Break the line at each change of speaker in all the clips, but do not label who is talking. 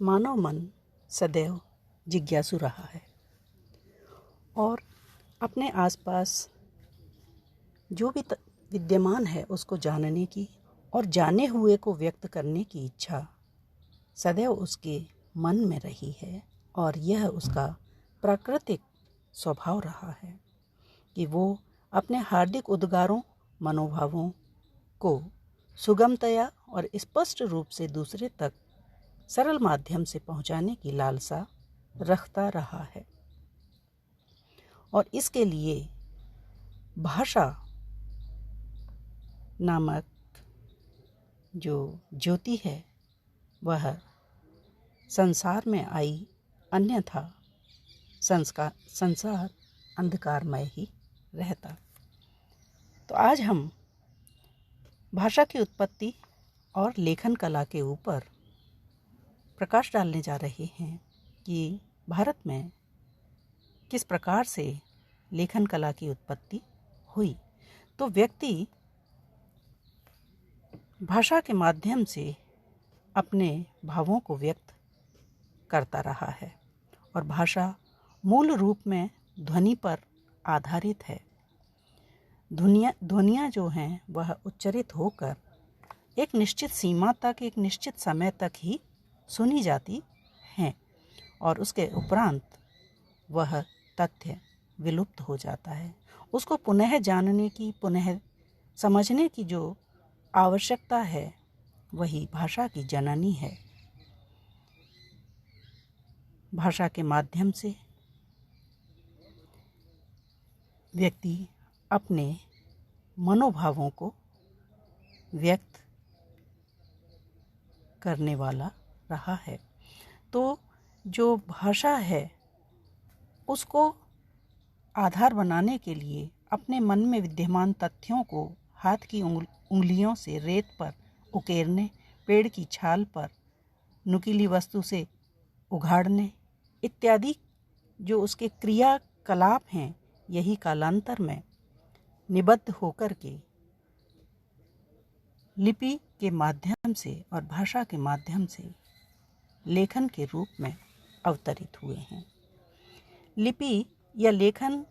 मानव मन सदैव जिज्ञासु रहा है और अपने आसपास जो भी विद्यमान है उसको जानने की और जाने हुए को व्यक्त करने की इच्छा सदैव उसके मन में रही है। और यह उसका प्राकृतिक स्वभाव रहा है कि वो अपने हार्दिक उद्गारों मनोभावों को सुगमतया और स्पष्ट रूप से दूसरे तक सरल माध्यम से पहुंचाने की लालसा रखता रहा है। और इसके लिए भाषा नामक जो ज्योति है वह संसार में आई, अन्यथा संसार अंधकारमय ही रहता। तो आज हम भाषा की उत्पत्ति और लेखन कला के ऊपर प्रकाश डालने जा रहे हैं कि भारत में किस प्रकार से लेखन कला की उत्पत्ति हुई। तो व्यक्ति भाषा के माध्यम से अपने भावों को व्यक्त करता रहा है और भाषा मूल रूप में ध्वनि पर आधारित है। ध्वनियाँ जो हैं वह उच्चरित होकर एक निश्चित सीमा तक, एक निश्चित समय तक ही सुनी जाती हैं और उसके उपरांत वह तथ्य विलुप्त हो जाता है। उसको पुनः जानने की, पुनः समझने की जो आवश्यकता है वही भाषा की जननी है। भाषा के माध्यम से व्यक्ति अपने मनोभावों को व्यक्त करने वाला रहा है। तो जो भाषा है उसको आधार बनाने के लिए अपने मन में विद्यमान तथ्यों को हाथ की उंगलियों से रेत पर उकेरने, पेड़ की छाल पर नुकीली वस्तु से उघाड़ने इत्यादि जो उसके क्रियाकलाप हैं, यही कालांतर में निबद्ध होकर के लिपि के माध्यम से और भाषा के माध्यम से लेखन के रूप में अवतरित हुए हैं। लिपि या लेखन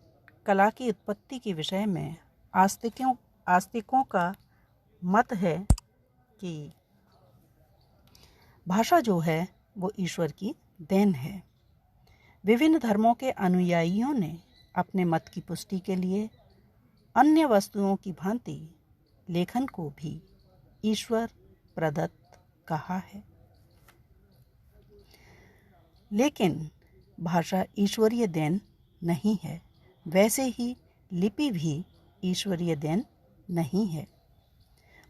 कला की उत्पत्ति के विषय में आस्तिकों का मत है कि भाषा जो है वो ईश्वर की देन है। विभिन्न धर्मों के अनुयायियों ने अपने मत की पुष्टि के लिए अन्य वस्तुओं की भांति लेखन को भी ईश्वर प्रदत्त कहा है। लेकिन भाषा ईश्वरीय देन नहीं है, वैसे ही लिपि भी ईश्वरीय देन नहीं है।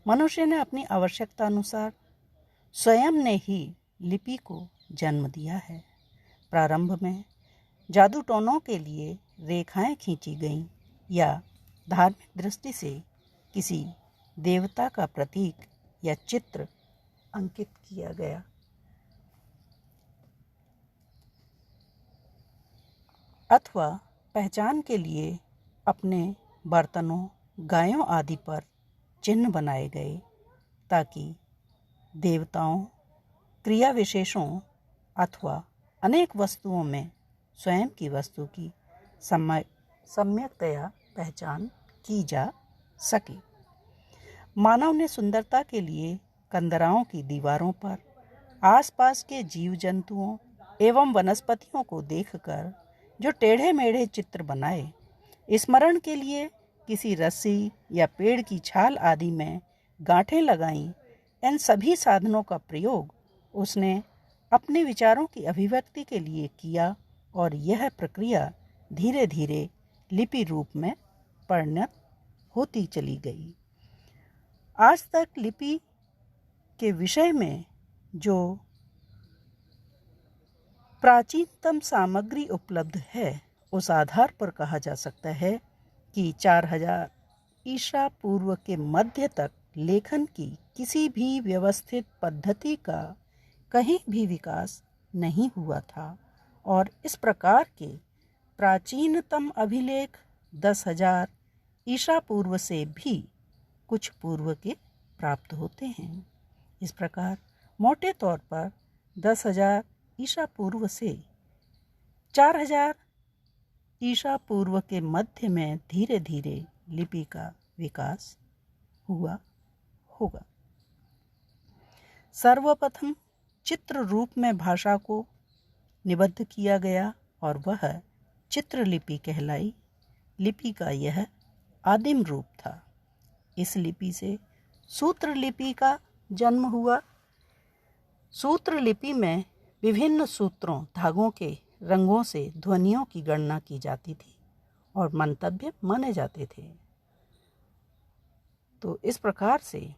मनुष्य ने अपनी आवश्यकता अनुसार स्वयं ने ही लिपि को जन्म दिया है। प्रारंभ में जादू टोनों के लिए रेखाएं खींची गईं या धार्मिक दृष्टि से किसी देवता का प्रतीक या चित्र अंकित किया गया। अथवा पहचान के लिए अपने बर्तनों, गायों आदि पर चिन्ह बनाए गए ताकि देवताओं, क्रिया विशेषों अथवा अनेक वस्तुओं में स्वयं की वस्तु की सम्यकतया पहचान की जा सके। मानव ने सुंदरता के लिए कंदराओं की दीवारों पर आसपास के जीव जंतुओं एवं वनस्पतियों को देखकर जो टेढ़े मेढ़े चित्र बनाए, स्मरण के लिए किसी रस्सी या पेड़ की छाल आदि में गांठें लगाईं, इन सभी साधनों का प्रयोग उसने अपने विचारों की अभिव्यक्ति के लिए किया और यह प्रक्रिया धीरे धीरे लिपि रूप में परिणत होती चली गई। आज तक लिपि के विषय में जो प्राचीनतम सामग्री उपलब्ध है, उस आधार पर कहा जा सकता है कि 4000 ईसा पूर्व के मध्य तक लेखन की किसी भी व्यवस्थित पद्धति का कहीं भी विकास नहीं हुआ था और इस प्रकार के प्राचीनतम अभिलेख 10,000 ईसा पूर्व से भी कुछ पूर्व के प्राप्त होते हैं। इस प्रकार मोटे तौर पर 10,000 ईसा पूर्व से 4,000 ईसा पूर्व के मध्य में धीरे धीरे लिपि का विकास हुआ होगा। सर्वप्रथम चित्र रूप में भाषा को निबद्ध किया गया और वह चित्रलिपि कहलाई। लिपि का यह आदिम रूप था। इस लिपि से सूत्र लिपि का जन्म हुआ। सूत्र लिपि में विभिन्न सूत्रों, धागों के रंगों से ध्वनियों की गणना की जाती थी और मंतव्य माने जाते थे। तो इस प्रकार से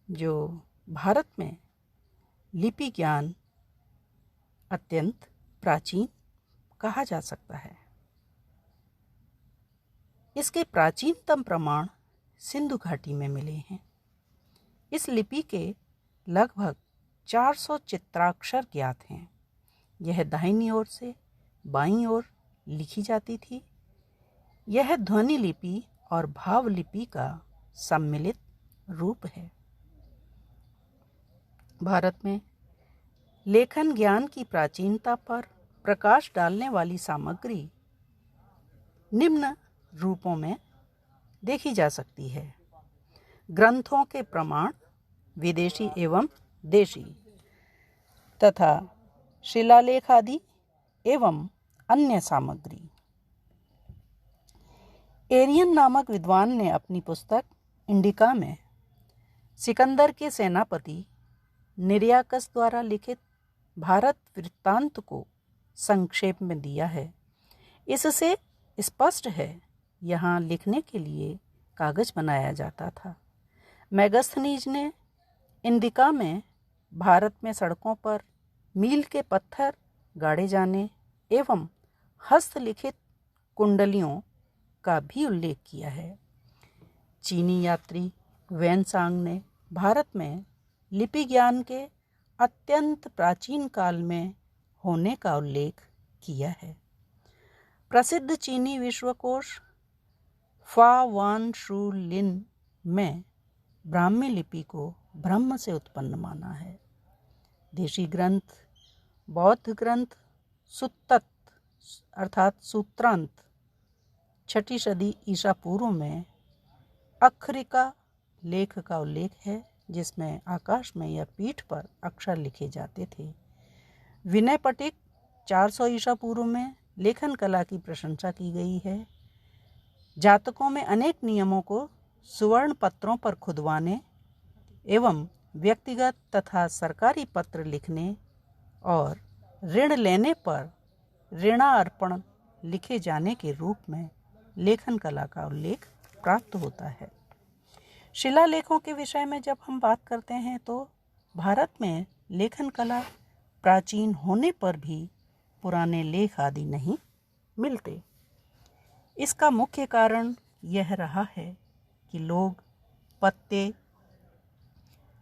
जो भारत में लिपि ज्ञान अत्यंत प्राचीन कहा जा सकता है। इसके प्राचीनतम प्रमाण सिंधु घाटी में मिले हैं। इस लिपि के लगभग 400 चित्राक्षर ज्ञात हैं। यह दाहिनी ओर से बाईं ओर लिखी जाती थी। यह ध्वनि लिपि और भाव लिपि का सम्मिलित रूप है। भारत में लेखन ज्ञान की प्राचीनता पर प्रकाश डालने वाली सामग्री निम्न रूपों में देखी जा सकती है। ग्रंथों के प्रमाण विदेशी एवं देशी तथा शिलालेख आदि एवं अन्य सामग्री। एरियन नामक विद्वान ने अपनी पुस्तक इंडिका में सिकंदर के सेनापति निर्याकस द्वारा लिखित भारत वृत्तांत को संक्षेप में दिया है। इससे स्पष्ट है यहाँ लिखने के लिए कागज बनाया जाता था। मेगास्थनीज ने इंडिका में भारत में सड़कों पर मील के पत्थर गाड़े जाने एवं हस्तलिखित कुंडलियों का भी उल्लेख किया है। चीनी यात्री वेनसांग ने भारत में लिपि ज्ञान के अत्यंत प्राचीन काल में होने का उल्लेख किया है। प्रसिद्ध चीनी विश्वकोश फा वान शू लिन में ब्राह्मी लिपि को ब्रह्म से उत्पन्न माना है। देशी ग्रंथ बौद्ध ग्रंथ सुत्तत अर्थात सूत्रांत 6ठी सदी ईसा पूर्व में अक्षरिका लेख का उल्लेख है, जिसमें आकाश में या पीठ पर अक्षर लिखे जाते थे। विनय पटिक 400 ईसा पूर्व में लेखन कला की प्रशंसा की गई है। जातकों में अनेक नियमों को सुवर्ण पत्रों पर खुदवाने एवं व्यक्तिगत तथा सरकारी पत्र लिखने और ऋण लेने पर ऋणार्पण लिखे जाने के रूप में लेखन कला का उल्लेख प्राप्त होता है। शिलालेखों के विषय में जब हम बात करते हैं तो भारत में लेखन कला प्राचीन होने पर भी पुराने लेख आदि नहीं मिलते। इसका मुख्य कारण यह रहा है कि लोग पत्ते,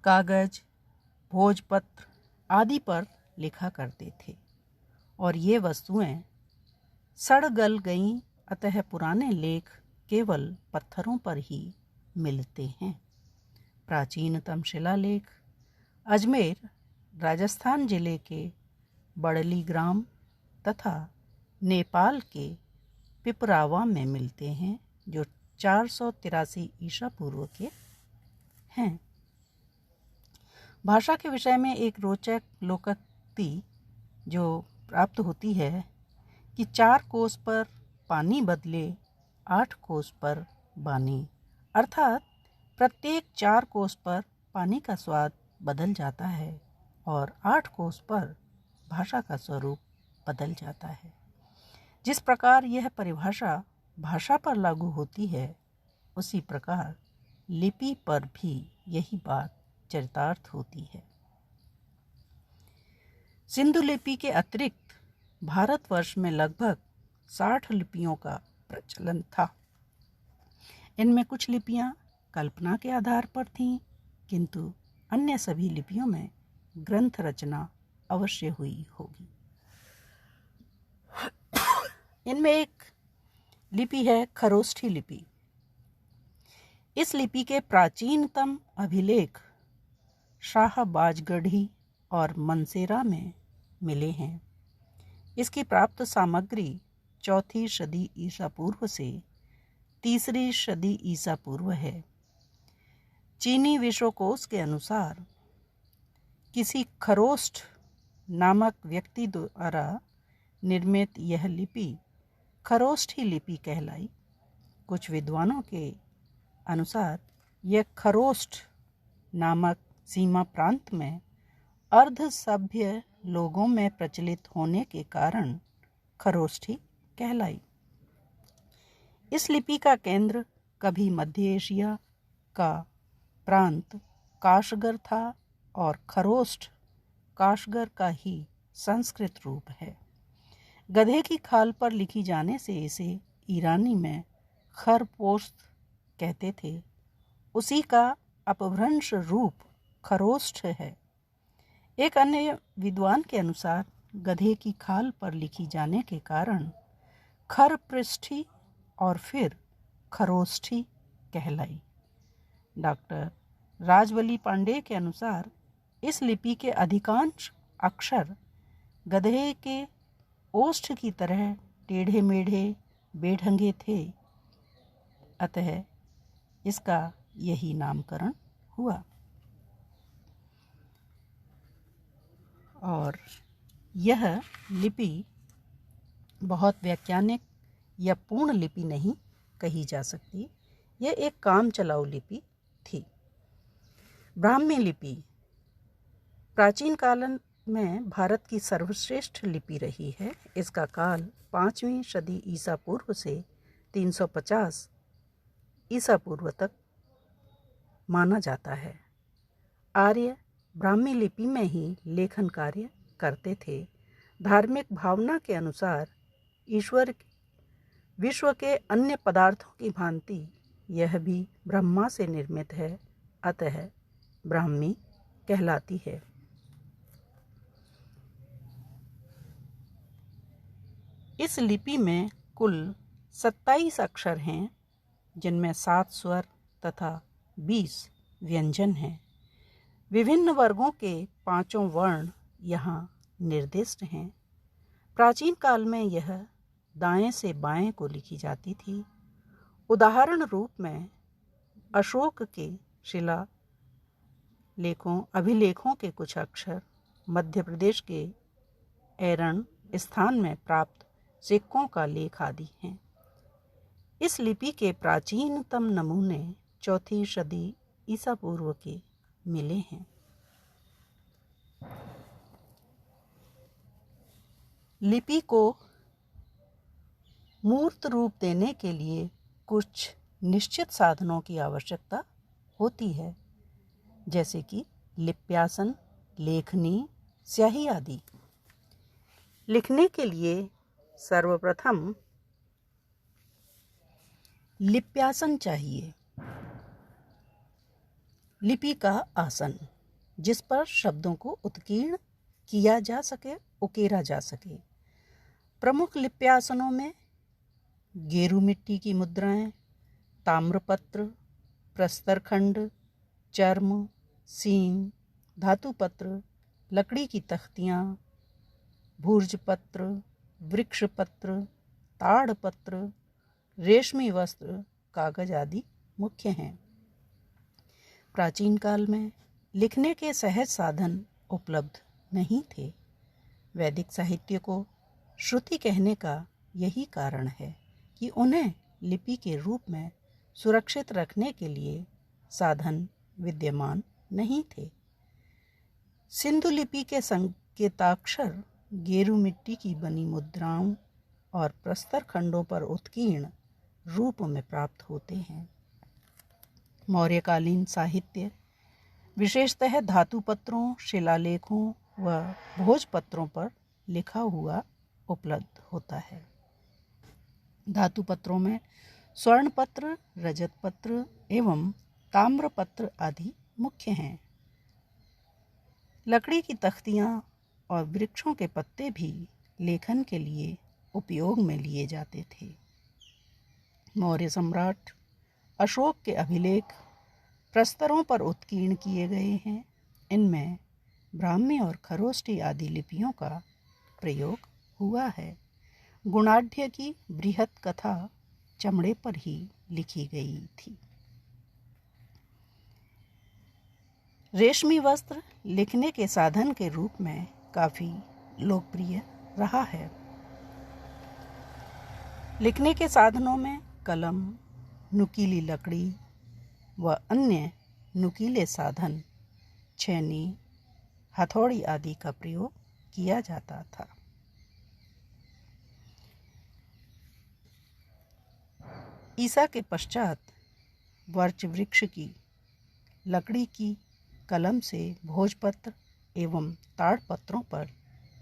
कागज, भोजपत्र आदि पर लिखा करते थे और ये वस्तुएं सड़ गल गईं, अतः पुराने लेख केवल पत्थरों पर ही मिलते हैं। प्राचीनतम शिलालेख अजमेर राजस्थान जिले के बड़ली ग्राम तथा नेपाल के पिपरावा में मिलते हैं, जो 483 ईसा पूर्व के हैं। भाषा के विषय में एक रोचक लोकोक्ति जो प्राप्त होती है कि 4 कोस पर पानी बदले 8 कोस पर बानी, अर्थात प्रत्येक 4 कोस पर पानी का स्वाद बदल जाता है और 8 कोस पर भाषा का स्वरूप बदल जाता है। जिस प्रकार यह परिभाषा भाषा पर लागू होती है, उसी प्रकार लिपि पर भी यही बात चरितार्थ होती है। सिंधु लिपि के अतिरिक्त भारतवर्ष में लगभग 60 लिपियों का प्रचलन था। इनमें कुछ लिपियां कल्पना के आधार पर थीं, किंतु अन्य सभी लिपियों में ग्रंथ रचना अवश्य हुई होगी। इनमें एक लिपि है खरोष्ठी लिपि। इस लिपि के प्राचीनतम अभिलेख शाहबाजगढ़ी और मनसेरा में मिले हैं। इसकी प्राप्त सामग्री 4वीं सदी ईसा पूर्व से 3री सदी ईसा पूर्व है। चीनी विश्वकोश के अनुसार किसी खरोष्ठ नामक व्यक्ति द्वारा निर्मित यह लिपि खरोष्ठी लिपि कहलाई। कुछ विद्वानों के अनुसार यह खरोष्ठ नामक सीमा प्रांत में अर्ध सभ्य लोगों में प्रचलित होने के कारण खरोष्ठी कहलाई। इस लिपि का केंद्र कभी मध्य एशिया का प्रांत काशगर था और खरोष्ठ काशगर का ही संस्कृत रूप है। गधे की खाल पर लिखी जाने से इसे ईरानी में खरपोस्त कहते थे। उसी का अपभ्रंश रूप खरोष्ठ है। एक अन्य विद्वान के अनुसार गधे की खाल पर लिखी जाने के कारण खरपृष्ठी और फिर खरोष्ठी कहलाई। डॉक्टर राजवली पांडे के अनुसार इस लिपि के अधिकांश अक्षर गधे के ओष्ठ की तरह टेढ़े मेढ़े बेढंगे थे, अतः इसका यही नामकरण हुआ। और यह लिपि बहुत वैज्ञानिक या पूर्ण लिपि नहीं कही जा सकती। यह एक काम चलाऊ लिपि थी। ब्राह्मी लिपि प्राचीन काल में भारत की सर्वश्रेष्ठ लिपि रही है। इसका काल 5वीं सदी ईसा पूर्व से 350 ईसा पूर्व तक माना जाता है। आर्य ब्राह्मी लिपि में ही लेखन कार्य करते थे। धार्मिक भावना के अनुसार ईश्वर विश्व के अन्य पदार्थों की भांति यह भी ब्रह्मा से निर्मित है, अतः ब्राह्मी कहलाती है। इस लिपि में कुल 27 अक्षर हैं, जिनमें 7 स्वर तथा 20 व्यंजन हैं। विभिन्न वर्गों के 5 वर्ण यहाँ निर्दिष्ट हैं। प्राचीन काल में यह दाएं से बाएं को लिखी जाती थी। उदाहरण रूप में अशोक के शिला अभिलेखों के कुछ अक्षर, मध्य प्रदेश के एरण स्थान में प्राप्त सिक्कों का लेख आदि हैं। इस लिपि के प्राचीनतम नमूने 4वीं सदी ईसा पूर्व के मिले हैं। लिपि को मूर्त रूप देने के लिए कुछ निश्चित साधनों की आवश्यकता होती है, जैसे कि लिप्यासन, लेखनी, स्याही आदि। लिखने के लिए सर्वप्रथम लिप्यासन चाहिए। लिपि का आसन, जिस पर शब्दों को उत्कीर्ण किया जा सके, उकेरा जा सके। प्रमुख लिप्यासनों में गेरू मिट्टी की मुद्राएं, ताम्रपत्र, प्रस्तरखंड, चर्म, सींग, धातुपत्र, लकड़ी की तख्तियाँ, भूर्जपत्र, वृक्षपत्र, ताड़पत्र, रेशमी वस्त्र, कागज आदि मुख्य हैं। प्राचीन काल में लिखने के सहज साधन उपलब्ध नहीं थे। वैदिक साहित्य को श्रुति कहने का यही कारण है कि उन्हें लिपि के रूप में सुरक्षित रखने के लिए साधन विद्यमान नहीं थे। सिंधु लिपि के संकेताक्षर गेरू मिट्टी की बनी मुद्राओं और प्रस्तर खंडों पर उत्कीर्ण रूप में प्राप्त होते हैं। मौर्यकालीन साहित्य विशेषतः धातु पत्रों, शिलालेखों व भोजपत्रों पर लिखा हुआ उपलब्ध होता है। धातु पत्रों में स्वर्ण पत्र, रजत पत्र एवं ताम्र पत्र आदि मुख्य हैं। लकड़ी की तख्तियाँ और वृक्षों के पत्ते भी लेखन के लिए उपयोग में लिए जाते थे। मौर्य सम्राट अशोक के अभिलेख प्रस्तरों पर उत्कीर्ण किए गए हैं। इनमें ब्राह्मी और खरोष्ठी आदि लिपियों का प्रयोग हुआ है। गुणाढ़्य की बृहत कथा चमड़े पर ही लिखी गई थी। रेशमी वस्त्र लिखने के साधन के रूप में काफ़ी लोकप्रिय रहा है। लिखने के साधनों में कलम, नुकीली लकड़ी व अन्य नुकीले साधन, छेनी, हथौड़ी आदि का प्रयोग किया जाता था। ईसा के पश्चात वर्च वृक्ष की लकड़ी की कलम से भोजपत्र एवं ताड़पत्रों पर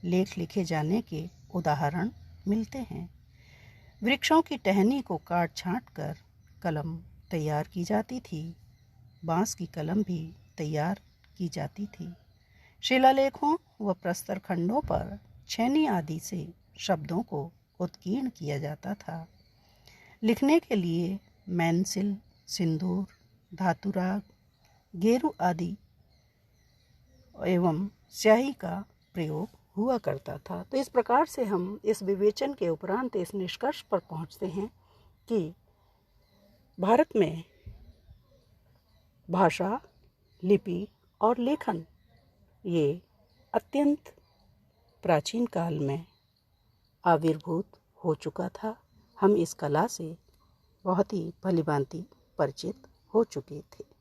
लेख लिखे जाने के उदाहरण मिलते हैं। वृक्षों की टहनी को काट छाँट कर कलम तैयार की जाती थी। बाँस की कलम भी तैयार की जाती थी। शिलालेखों व प्रस्तर खंडों पर छेनी आदि से शब्दों को उत्कीर्ण किया जाता था। लिखने के लिए पेंसिल, सिंदूर, धातुराग, गेरू आदि एवं स्याही का प्रयोग हुआ करता था। तो इस प्रकार से हम इस विवेचन के उपरांत इस निष्कर्ष पर पहुंचते हैं कि भारत में भाषा, लिपि और लेखन ये अत्यंत प्राचीन काल में आविर्भूत हो चुका था। हम इस कला से बहुत ही भलीभांति परिचित हो चुके थे।